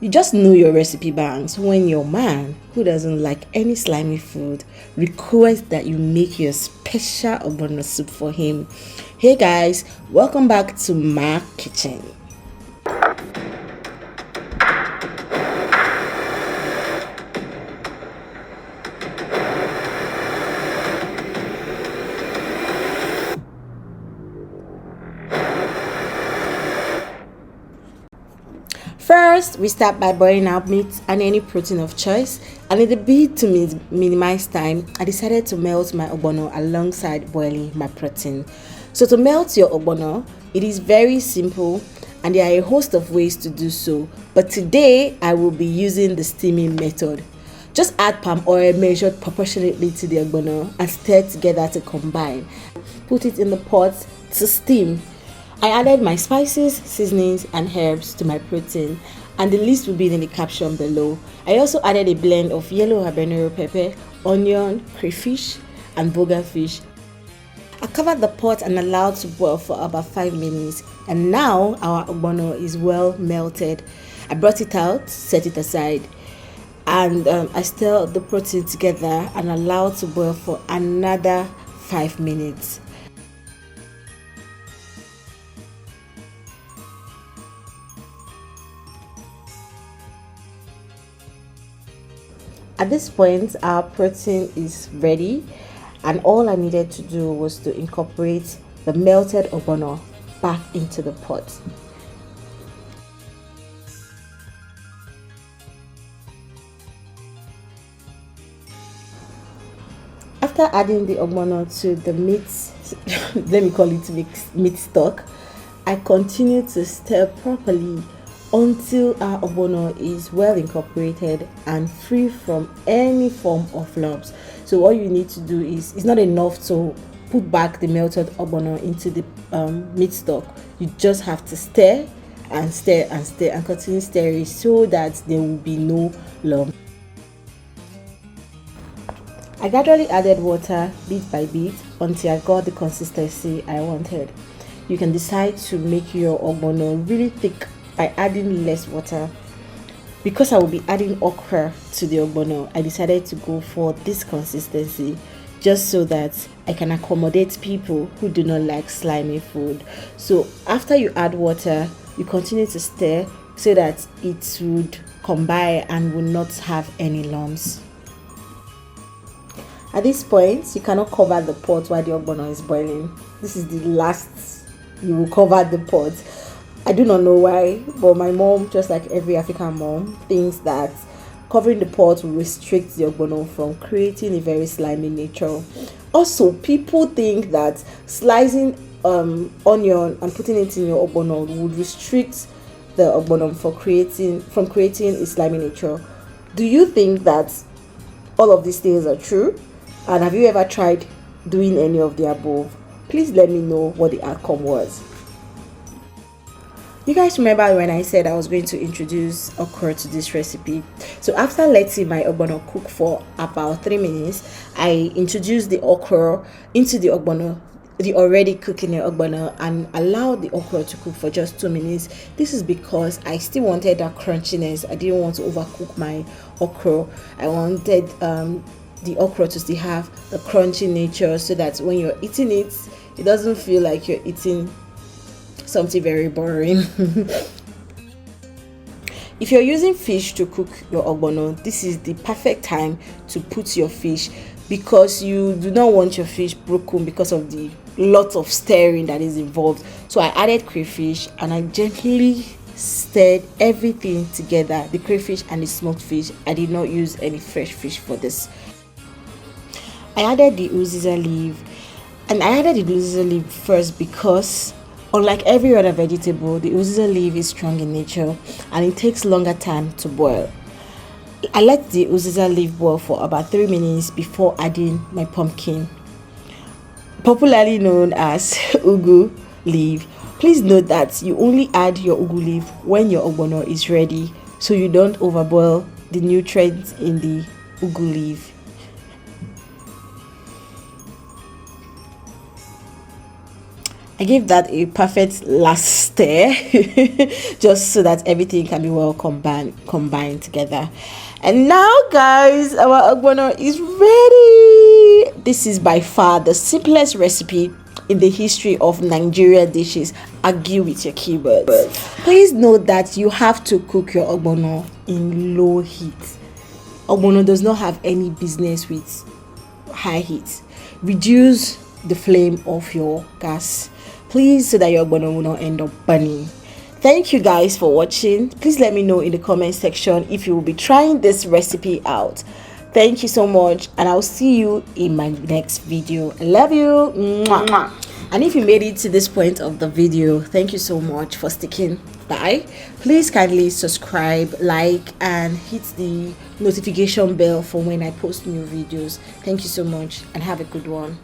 You just know your recipe banks when your man, who doesn't like any slimy food, requests that you make your special obono soup for him. Hey guys, welcome back to my kitchen. First, we start by boiling out meat and any protein of choice, and in the bid to minimize time, I decided to melt my obono alongside boiling my protein. So to melt your obono, it is very simple and there are a host of ways to do so, but today I will be using the steaming method. Just add palm oil measured proportionately to the obono and stir together to combine. Put it in the pot to steam. I added my spices, seasonings and herbs to my protein, and the list will be in the caption below. I also added a blend of yellow habanero pepper, onion, crayfish and bonga fish. I covered the pot and allowed to boil for about 5 minutes, and now our obono is well melted. I brought it out, set it aside, and I stirred the protein together and allowed to boil for another 5 minutes. At this point, our protein is ready, and all I needed to do was to incorporate the melted obono back into the pot. After adding the obono to the meat, let me call it meat stock, I continue to stir properly until our obono is well incorporated and free from any form of lumps. So what you need to do is, it's not enough to put back the melted obono into the meat stock. You just have to stir and stir and stir and continue stirring so that there will be no lump. I gradually added water bit by bit until I got the consistency I wanted. You can decide to make your obono really thick by adding less water. Because I will be adding okra to the obono, I decided to go for this consistency just so that I can accommodate people who do not like slimy food. So after you add water, you continue to stir so that it would combine and will not have any lumps. At this point, you cannot cover the pot while the obono is boiling. This is the last you will cover the pot. I do not know why, but my mom, just like every African mom, thinks that covering the pot will restrict the ogbono from creating a very slimy nature. Also, people think that slicing onion and putting it in your ogbono would restrict the ogbono from creating a slimy nature. Do you think that all of these things are true? And have you ever tried doing any of the above? Please let me know what the outcome was. You guys remember when I said I was going to introduce okra to this recipe? So after letting my ogbono cook for about 3 minutes, I introduced the okra into the ogbono, the already cooking the ogbono, and allowed the okra to cook for just 2 minutes. This is because I still wanted that crunchiness. I didn't want to overcook my okra. I wanted the okra to still have the crunchy nature so that when you're eating it, it doesn't feel like you're eating something very boring. If you're using fish to cook your ogbono, this is the perfect time to put your fish, because you do not want your fish broken because of the lot of stirring that is involved. So I added crayfish and I gently stirred everything together, the crayfish and the smoked fish. I did not use any fresh fish for this. I added the uziza leaf, and I added the uziza leaf first because unlike every other vegetable, the uziza leaf is strong in nature and it takes longer time to boil. I let the uziza leaf boil for about 3 minutes before adding my pumpkin, popularly known as ugu leaf. Please note that you only add your ugu leaf when your ogbono is ready, so you don't overboil the nutrients in the ugu leaf. I give that a perfect last stir just so that everything can be well combined together. And now guys, our ogbono is ready. This is by far the simplest recipe in the history of Nigerian dishes. Argue with your keywords. Please note that you have to cook your ogbono in low heat. Ogbono does not have any business with high heat. Reduce the flame of your gas, please, so that your ogbono will not end up burning. Thank you guys for watching. Please let me know in the comment section if you will be trying this recipe out. Thank you so much, and I'll see you in my next video. I love you. Mwah. And if you made it to this point of the video, thank you so much for sticking by. Please kindly subscribe, like, and hit the notification bell for when I post new videos. Thank you so much, and have a good one.